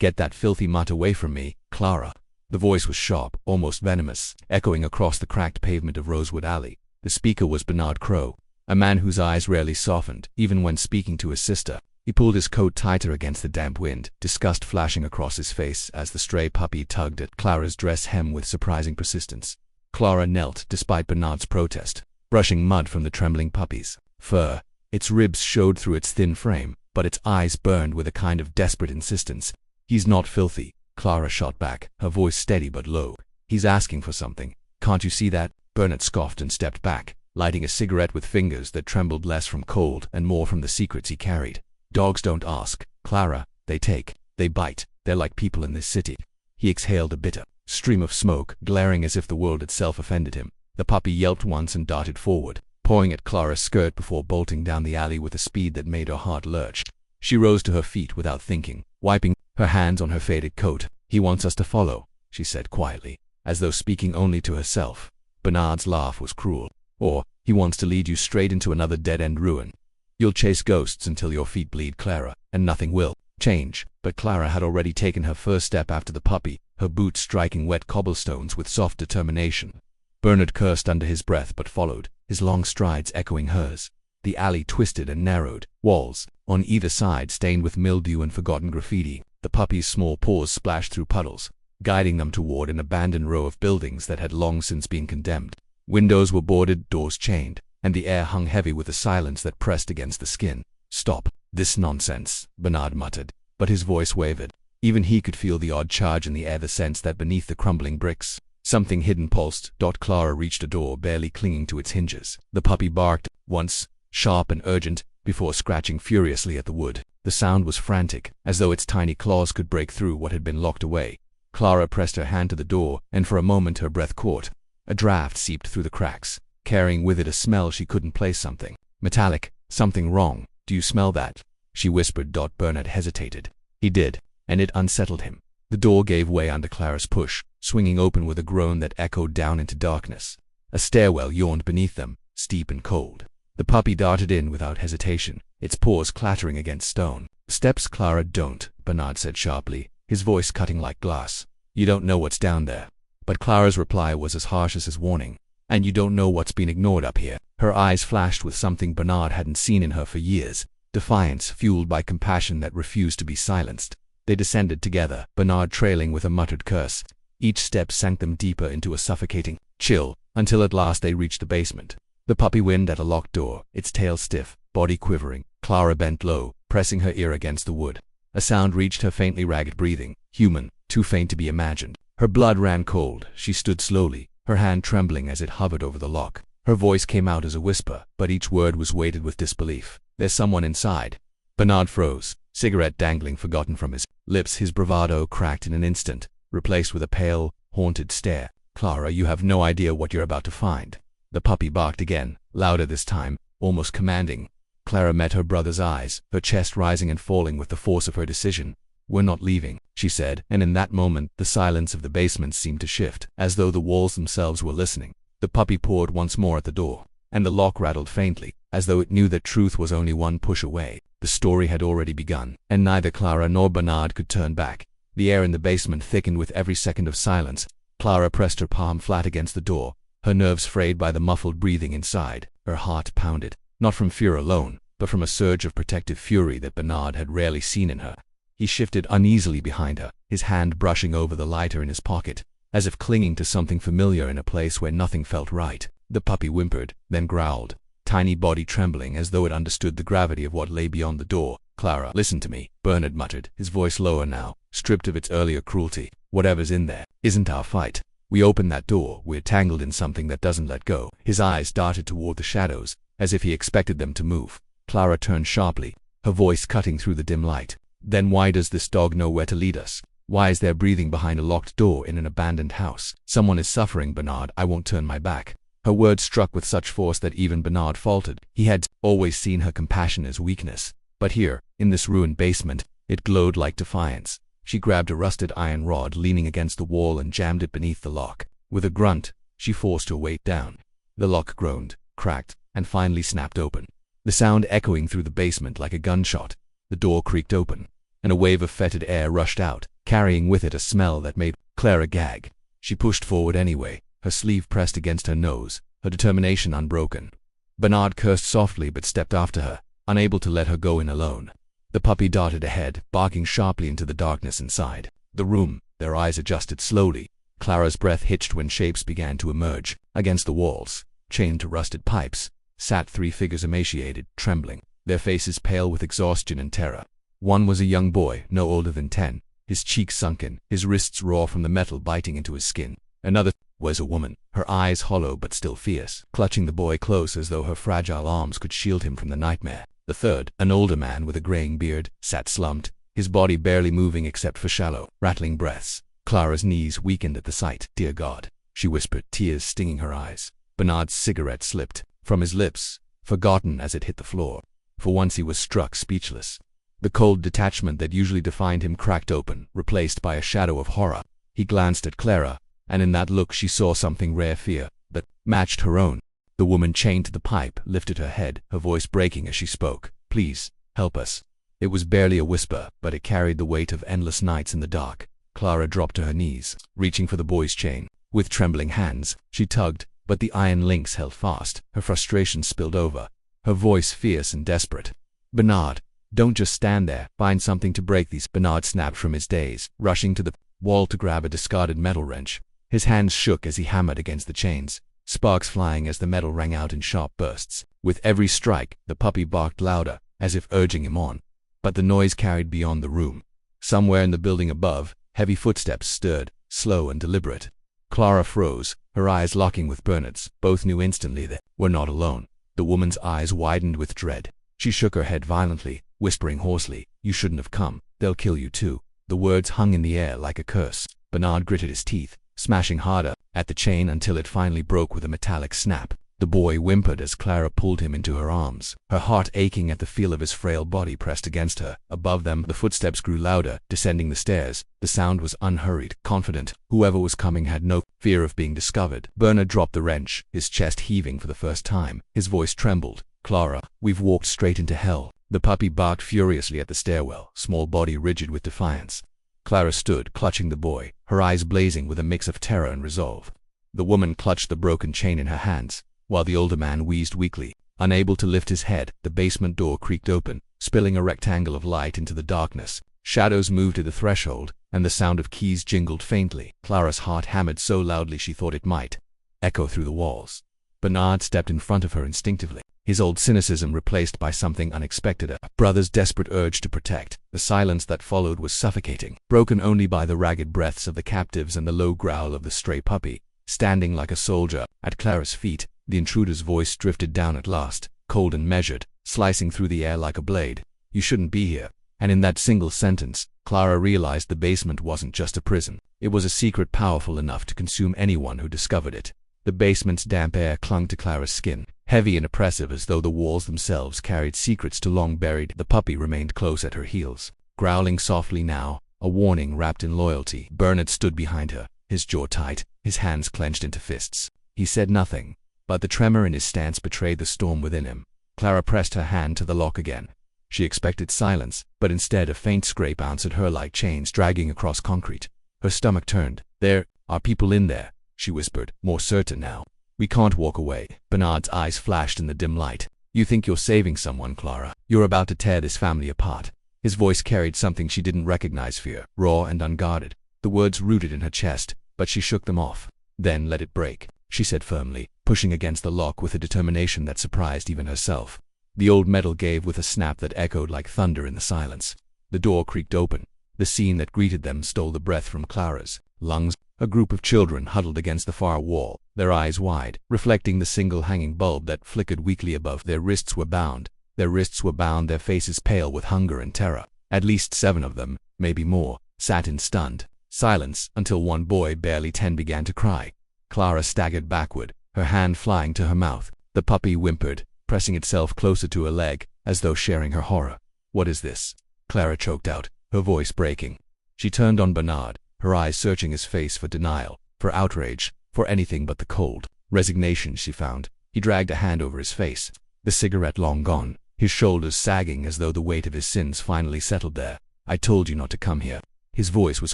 "Get that filthy mutt away from me, Clara." The voice was sharp, almost venomous, echoing across the cracked pavement of Rosewood Alley. The speaker was Bernard Crowe, a man whose eyes rarely softened, even when speaking to his sister. He pulled his coat tighter against the damp wind, disgust flashing across his face as the stray puppy tugged at Clara's dress hem with surprising persistence. Clara knelt, despite Bernard's protest, brushing mud from the trembling puppy's fur. Its ribs showed through its thin frame, but its eyes burned with a kind of desperate insistence. "He's not filthy," Clara shot back, her voice steady but low. "He's asking for something. Can't you see that?" Bernard scoffed and stepped back, lighting a cigarette with fingers that trembled less from cold and more from the secrets he carried. "Dogs don't ask, Clara. They take. They bite. They're like people in this city." He exhaled a bitter stream of smoke, glaring as if the world itself offended him. The puppy yelped once and darted forward, pawing at Clara's skirt before bolting down the alley with a speed that made her heart lurch. She rose to her feet without thinking, wiping her hands on her faded coat. "He wants us to follow," she said quietly, as though speaking only to herself. Bernard's laugh was cruel. "Or, he wants to lead you straight into another dead-end ruin. You'll chase ghosts until your feet bleed, Clara, and nothing will change." But Clara had already taken her first step after the puppy, her boots striking wet cobblestones with soft determination. Bernard cursed under his breath but followed, his long strides echoing hers. The alley twisted and narrowed, walls on either side stained with mildew and forgotten graffiti. The puppy's small paws splashed through puddles, guiding them toward an abandoned row of buildings that had long since been condemned. Windows were boarded, doors chained, and the air hung heavy with a silence that pressed against the skin. "Stop this nonsense," Bernard muttered, but his voice wavered. Even he could feel the odd charge in the air, the sense that beneath the crumbling bricks, something hidden pulsed. Clara reached a door barely clinging to its hinges. The puppy barked once, sharp and urgent, before scratching furiously at the wood. The sound was frantic, as though its tiny claws could break through what had been locked away. Clara pressed her hand to the door, and for a moment her breath caught. A draft seeped through the cracks, carrying with it a smell she couldn't place. Something metallic, something wrong. "Do you smell that?" she whispered. Bernard hesitated. He did, and it unsettled him. The door gave way under Clara's push, swinging open with a groan that echoed down into darkness. A stairwell yawned beneath them, steep and cold. The puppy darted in without hesitation, its paws clattering against stone. "Steps, Clara, don't," Bernard said sharply, his voice cutting like glass. "You don't know what's down there." But Clara's reply was as harsh as his warning. "And you don't know what's been ignored up here." Her eyes flashed with something Bernard hadn't seen in her for years, defiance fueled by compassion that refused to be silenced. They descended together, Bernard trailing with a muttered curse. Each step sank them deeper into a suffocating chill, until at last they reached the basement. The puppy whinnied at a locked door, its tail stiff, body quivering. Clara bent low, pressing her ear against the wood. A sound reached her, faintly ragged breathing, human, too faint to be imagined. Her blood ran cold. She stood slowly, her hand trembling as it hovered over the lock. Her voice came out as a whisper, but each word was weighted with disbelief. "There's someone inside." Bernard froze, cigarette dangling forgotten from his lips. His bravado cracked in an instant, replaced with a pale, haunted stare. "Clara, you have no idea what you're about to find." The puppy barked again, louder this time, almost commanding. Clara met her brother's eyes, her chest rising and falling with the force of her decision. "We're not leaving," she said, and in that moment the silence of the basement seemed to shift, as though the walls themselves were listening. The puppy pawed once more at the door, and the lock rattled faintly, as though it knew that truth was only one push away. The story had already begun, and neither Clara nor Bernard could turn back. The air in the basement thickened with every second of silence. Clara pressed her palm flat against the door, her nerves frayed by the muffled breathing inside. Her heart pounded, not from fear alone, but from a surge of protective fury that Bernard had rarely seen in her. He shifted uneasily behind her, his hand brushing over the lighter in his pocket, as if clinging to something familiar in a place where nothing felt right. The puppy whimpered, then growled, tiny body trembling as though it understood the gravity of what lay beyond the door. "Clara, listen to me," Bernard muttered, his voice lower now, stripped of its earlier cruelty. "Whatever's in there isn't our fight. We open that door, we're tangled in something that doesn't let go." His eyes darted toward the shadows, as if he expected them to move. Clara turned sharply, her voice cutting through the dim light. "Then why does this dog know where to lead us? Why is there breathing behind a locked door in an abandoned house? Someone is suffering, Bernard. I won't turn my back." Her words struck with such force that even Bernard faltered. He had always seen her compassion as weakness, but here, in this ruined basement, it glowed like defiance. She grabbed a rusted iron rod leaning against the wall and jammed it beneath the lock. With a grunt, she forced her weight down. The lock groaned, cracked, and finally snapped open, the sound echoing through the basement like a gunshot. The door creaked open, and a wave of fetid air rushed out, carrying with it a smell that made Clara gag. She pushed forward anyway, her sleeve pressed against her nose, her determination unbroken. Bernard cursed softly but stepped after her, unable to let her go in alone. The puppy darted ahead, barking sharply into the darkness inside the room. Their eyes adjusted slowly. Clara's breath hitched when shapes began to emerge. Against the walls, chained to rusted pipes, sat 3 figures, emaciated, trembling, their faces pale with exhaustion and terror. One was a young boy, no older than 10, his cheeks sunken, his wrists raw from the metal biting into his skin. Another was a woman, her eyes hollow but still fierce, clutching the boy close as though her fragile arms could shield him from the nightmare. The third, an older man with a graying beard, sat slumped, his body barely moving except for shallow, rattling breaths. Clara's knees weakened at the sight. "Dear God," she whispered, tears stinging her eyes. Bernard's cigarette slipped from his lips, forgotten as it hit the floor. For once he was struck speechless. The cold detachment that usually defined him cracked open, replaced by a shadow of horror. He glanced at Clara, and in that look she saw something rare fear that matched her own. The woman chained to the pipe lifted her head, her voice breaking as she spoke. "Please, help us." It was barely a whisper, but it carried the weight of endless nights in the dark. Clara dropped to her knees, reaching for the boy's chain. With trembling hands, she tugged, but the iron links held fast. Her frustration spilled over, her voice fierce and desperate. "Bernard, don't just stand there. Find something to break these." Bernard snapped from his daze, rushing to the wall to grab a discarded metal wrench. His hands shook as he hammered against the chains, sparks flying as the metal rang out in sharp bursts. With every strike, the puppy barked louder, as if urging him on. But the noise carried beyond the room. Somewhere in the building above, heavy footsteps stirred, slow and deliberate. Clara froze, her eyes locking with Bernard's. Both knew instantly they were not alone. The woman's eyes widened with dread. She shook her head violently, whispering hoarsely, "You shouldn't have come. They'll kill you too." The words hung in the air like a curse. Bernard gritted his teeth, smashing harder at the chain until it finally broke with a metallic snap. The boy whimpered as Clara pulled him into her arms, her heart aching at the feel of his frail body pressed against her. Above them, the footsteps grew louder, descending the stairs. The sound was unhurried, confident. Whoever was coming had no fear of being discovered. Bernard dropped the wrench, his chest heaving for the first time. His voice trembled. "Clara, we've walked straight into hell." The puppy barked furiously at the stairwell, small body rigid with defiance. Clara stood, clutching the boy, her eyes blazing with a mix of terror and resolve. The woman clutched the broken chain in her hands, while the older man wheezed weakly. Unable to lift his head, the basement door creaked open, spilling a rectangle of light into the darkness. Shadows moved at the threshold, and the sound of keys jingled faintly. Clara's heart hammered so loudly she thought it might echo through the walls. Bernard stepped in front of her instinctively, his old cynicism replaced by something unexpected, a brother's desperate urge to protect. The silence that followed was suffocating, broken only by the ragged breaths of the captives and the low growl of the stray puppy, standing like a soldier at Clara's feet. The intruder's voice drifted down at last, cold and measured, slicing through the air like a blade. "You shouldn't be here." And in that single sentence, Clara realized the basement wasn't just a prison. It was a secret powerful enough to consume anyone who discovered it. The basement's damp air clung to Clara's skin, heavy and oppressive as though the walls themselves carried secrets too long buried. The puppy remained close at her heels, growling softly now, a warning wrapped in loyalty. Bernard stood behind her, his jaw tight, his hands clenched into fists. He said nothing, but the tremor in his stance betrayed the storm within him. Clara pressed her hand to the lock again. She expected silence, but instead a faint scrape answered her like chains dragging across concrete. Her stomach turned. "There are people in there," she whispered, more certain now. "We can't walk away." Bernard's eyes flashed in the dim light. "You think you're saving someone, Clara. You're about to tear this family apart." His voice carried something she didn't recognize, fear, raw and unguarded. The words rooted in her chest, but she shook them off. "Then let it break," she said firmly, pushing against the lock with a determination that surprised even herself. The old metal gave with a snap that echoed like thunder in the silence. The door creaked open. The scene that greeted them stole the breath from Clara's lungs. A group of children huddled against the far wall, their eyes wide, reflecting the single hanging bulb that flickered weakly above. Their wrists were bound, their faces pale with hunger and terror. At least 7 of them, maybe more, sat in stunned silence until one boy, barely 10, began to cry. Clara staggered backward, her hand flying to her mouth. The puppy whimpered, pressing itself closer to her leg, as though sharing her horror. "What is this?" Clara choked out, her voice breaking. She turned on Bernard, her eyes searching his face for denial, for outrage, for anything but the cold resignation she found. He dragged a hand over his face, the cigarette long gone, his shoulders sagging as though the weight of his sins finally settled there. I told you not to come here. His voice was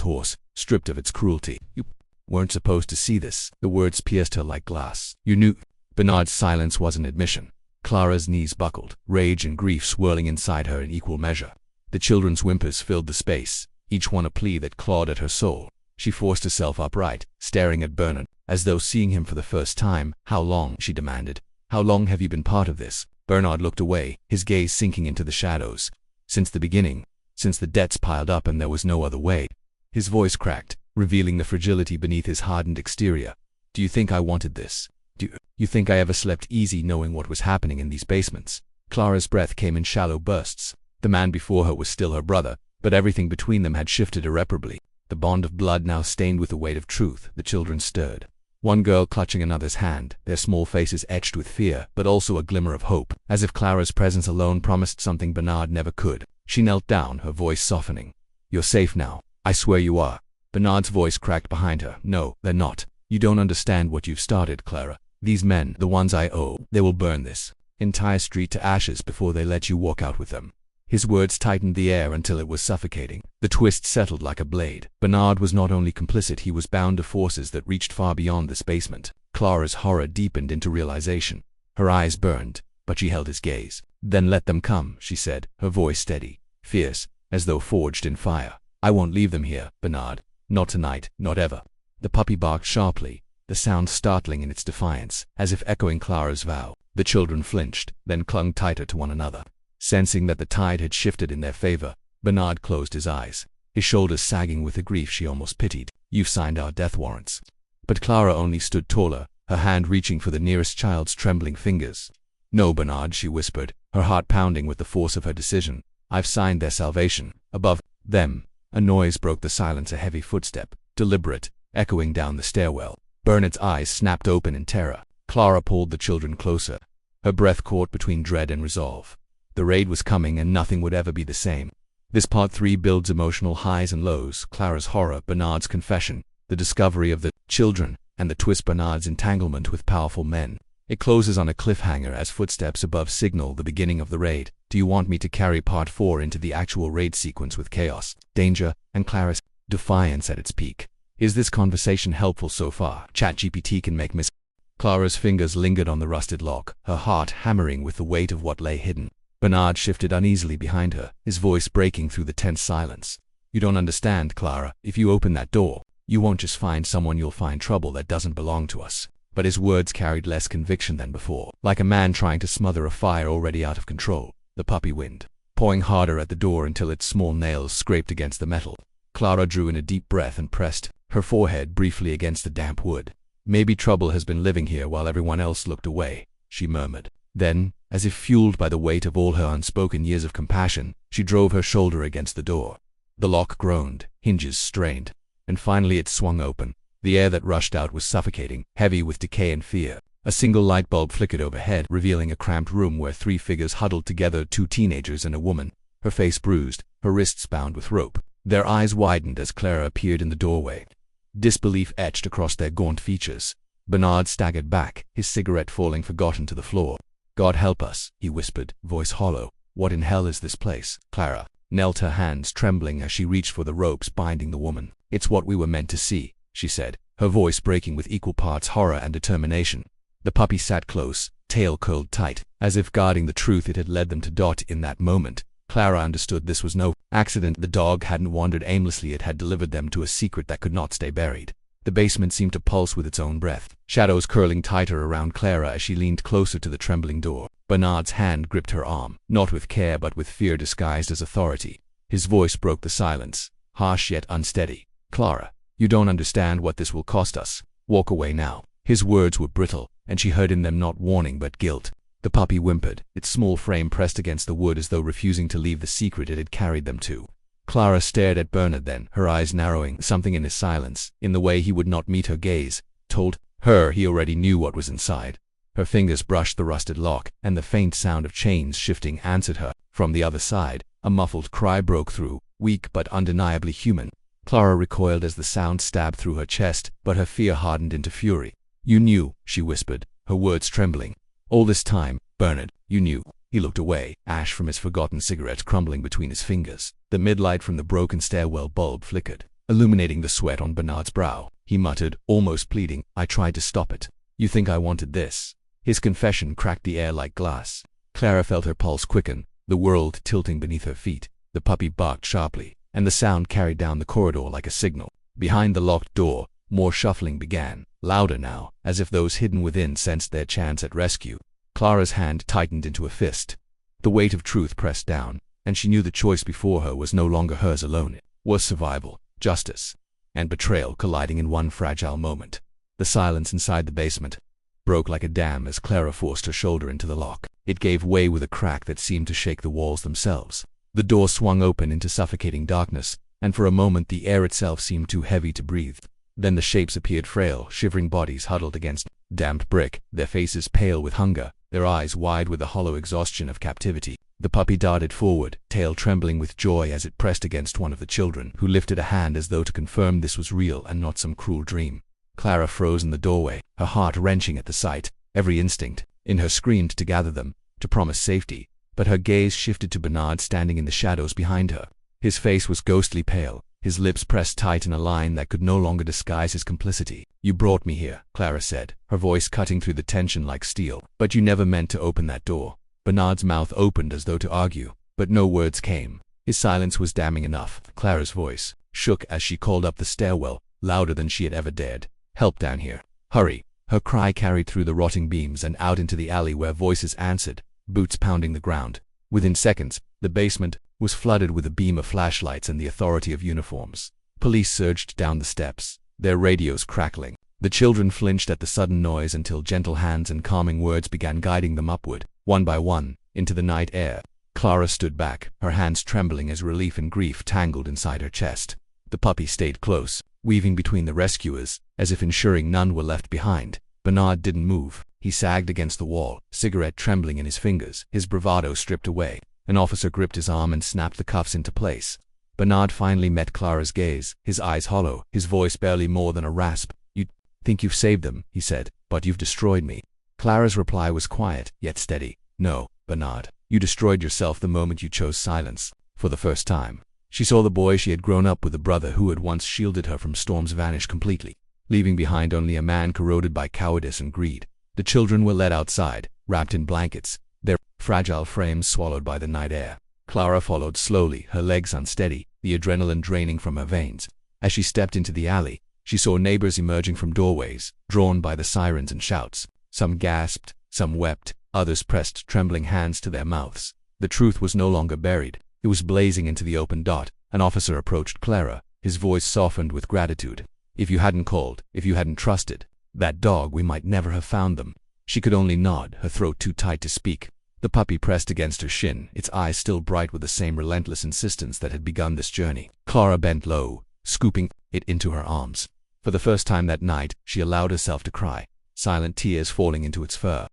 hoarse, stripped of its cruelty. You weren't supposed to see this. The words pierced her like glass. You knew. Bernard's silence was an admission. Clara's knees buckled, rage and grief swirling inside her in equal measure. The children's whimpers filled the space, each one a plea that clawed at her soul. She forced herself upright, staring at Bernard, as though seeing him for the first time. How long? She demanded. How long have you been part of this? Bernard looked away, his gaze sinking into the shadows. Since the beginning. Since the debts piled up and there was no other way. His voice cracked, revealing the fragility beneath his hardened exterior. Do you think I wanted this? Do you think I ever slept easy knowing what was happening in these basements? Clara's breath came in shallow bursts. The man before her was still her brother, but everything between them had shifted irreparably. The bond of blood now stained with the weight of truth. The children stirred. One girl clutching another's hand, their small faces etched with fear, but also a glimmer of hope, as if Clara's presence alone promised something Bernard never could. She knelt down, her voice softening. You're safe now. I swear you are. Bernard's voice cracked behind her. No, they're not. You don't understand what you've started, Clara. These men, the ones I owe, they will burn this entire street to ashes before they let you walk out with them. His words tightened the air until it was suffocating. The twist settled like a blade. Bernard was not only complicit, he was bound to forces that reached far beyond this basement. Clara's horror deepened into realization. Her eyes burned, but she held his gaze. Then let them come, she said, her voice steady, fierce, as though forged in fire. I won't leave them here, Bernard. Not tonight, not ever. The puppy barked sharply, the sound startling in its defiance, as if echoing Clara's vow. The children flinched, then clung tighter to one another. Sensing that the tide had shifted in their favor, Bernard closed his eyes, his shoulders sagging with a grief she almost pitied. You've signed our death warrants. But Clara only stood taller, her hand reaching for the nearest child's trembling fingers. No, Bernard, she whispered, her heart pounding with the force of her decision. I've signed their salvation. Above them, a noise broke the silence, a heavy footstep, deliberate, echoing down the stairwell. Bernard's eyes snapped open in terror. Clara pulled the children closer, her breath caught between dread and resolve. The raid was coming and nothing would ever be the same. This part 3 builds emotional highs and lows, Clara's horror, Bernard's confession, the discovery of the children, and the twist, Bernard's entanglement with powerful men. It closes on a cliffhanger as footsteps above signal the beginning of the raid. Do you want me to carry part 4 into the actual raid sequence with chaos, danger, and Clara's defiance at its peak? Is this conversation helpful so far? ChatGPT can make Clara's fingers lingered on the rusted lock, her heart hammering with the weight of what lay hidden. Bernard shifted uneasily behind her, his voice breaking through the tense silence. You don't understand, Clara. If you open that door, you won't just find someone, you'll find trouble that doesn't belong to us. But his words carried less conviction than before, like a man trying to smother a fire already out of control. The puppy wind, pawing harder at the door until its small nails scraped against the metal. Clara drew in a deep breath and pressed her forehead briefly against the damp wood. Maybe trouble has been living here while everyone else looked away, she murmured. Then, as if fueled by the weight of all her unspoken years of compassion, she drove her shoulder against the door. The lock groaned, hinges strained, and finally it swung open. The air that rushed out was suffocating, heavy with decay and fear. A single light bulb flickered overhead, revealing a cramped room where 3 figures huddled together, 2 teenagers and a woman, her face bruised, her wrists bound with rope. Their eyes widened as Clara appeared in the doorway. Disbelief etched across their gaunt features. Bernard staggered back, his cigarette falling forgotten to the floor. God help us, he whispered, voice hollow. What in hell is this place? Clara knelt, her hands trembling as she reached for the ropes binding the woman. It's what we were meant to see, she said, her voice breaking with equal parts horror and determination. The puppy sat close, tail curled tight, as if guarding the truth it had led them to dot in that moment. Clara understood this was no accident. The dog hadn't wandered aimlessly, it had delivered them to a secret that could not stay buried. The basement seemed to pulse with its own breath, shadows curling tighter around Clara as she leaned closer to the trembling door. Bernard's hand gripped her arm, not with care but with fear disguised as authority. His voice broke the silence, harsh yet unsteady. Clara, you don't understand what this will cost us. Walk away now. His words were brittle, and she heard in them not warning but guilt. The puppy whimpered, its small frame pressed against the wood as though refusing to leave the secret it had carried them to. Clara stared at Bernard then, her eyes narrowing. Something in his silence, in the way he would not meet her gaze, told her he already knew what was inside. Her fingers brushed the rusted lock, and the faint sound of chains shifting answered her. From the other side, a muffled cry broke through, weak but undeniably human. Clara recoiled as the sound stabbed through her chest, but her fear hardened into fury. You knew, she whispered, her words trembling. All this time, Bernard, you knew. He looked away, ash from his forgotten cigarette crumbling between his fingers. The midlight from the broken stairwell bulb flickered, illuminating the sweat on Bernard's brow. He muttered, almost pleading, "I tried to stop it. You think I wanted this?" His confession cracked the air like glass. Clara felt her pulse quicken, the world tilting beneath her feet. The puppy barked sharply, and the sound carried down the corridor like a signal. Behind the locked door, more shuffling began, louder now, as if those hidden within sensed their chance at rescue. Clara's hand tightened into a fist. The weight of truth pressed down, and she knew the choice before her was no longer hers alone. It was survival, justice, and betrayal colliding in one fragile moment. The silence inside the basement broke like a dam as Clara forced her shoulder into the lock. It gave way with a crack that seemed to shake the walls themselves. The door swung open into suffocating darkness, and for a moment the air itself seemed too heavy to breathe. Then the shapes appeared, frail, shivering bodies huddled against damp brick, their faces pale with hunger, their eyes wide with the hollow exhaustion of captivity. The puppy darted forward, tail trembling with joy as it pressed against one of the children, who lifted a hand as though to confirm this was real and not some cruel dream. Clara froze in the doorway, her heart wrenching at the sight. Every instinct in her screamed to gather them, to promise safety, but her gaze shifted to Bernard standing in the shadows behind her. His face was ghostly pale, his lips pressed tight in a line that could no longer disguise his complicity. "You brought me here," Clara said, her voice cutting through the tension like steel. "But you never meant to open that door." Bernard's mouth opened as though to argue, but no words came. His silence was damning enough. Clara's voice shook as she called up the stairwell, louder than she had ever dared. "Help down here. Hurry." Her cry carried through the rotting beams and out into the alley where voices answered, boots pounding the ground. Within seconds, the basement was flooded with a beam of flashlights and the authority of uniforms. Police surged down the steps, their radios crackling. The children flinched at the sudden noise until gentle hands and calming words began guiding them upward, one by one, into the night air. Clara stood back, her hands trembling as relief and grief tangled inside her chest. The puppy stayed close, weaving between the rescuers, as if ensuring none were left behind. Bernard didn't move. He sagged against the wall, cigarette trembling in his fingers, his bravado stripped away. An officer gripped his arm and snapped the cuffs into place. Bernard finally met Clara's gaze, his eyes hollow, his voice barely more than a rasp. "You think you've saved them," he said, "but you've destroyed me." Clara's reply was quiet, yet steady. "No, Bernard. You destroyed yourself the moment you chose silence." For the first time, she saw the boy she had grown up with, a brother who had once shielded her from storms, vanish completely, leaving behind only a man corroded by cowardice and greed. The children were led outside, wrapped in blankets, their fragile frames swallowed by the night air. Clara followed slowly, her legs unsteady, the adrenaline draining from her veins. As she stepped into the alley, she saw neighbors emerging from doorways, drawn by the sirens and shouts. Some gasped, some wept, others pressed trembling hands to their mouths. The truth was no longer buried. It was blazing into the open dot. An officer approached Clara, his voice softened with gratitude. "If you hadn't called, if you hadn't trusted that dog, we might never have found them." She could only nod, her throat too tight to speak. The puppy pressed against her shin, its eyes still bright with the same relentless insistence that had begun this journey. Clara bent low, scooping it into her arms. For the first time that night, she allowed herself to cry, silent tears falling into its fur.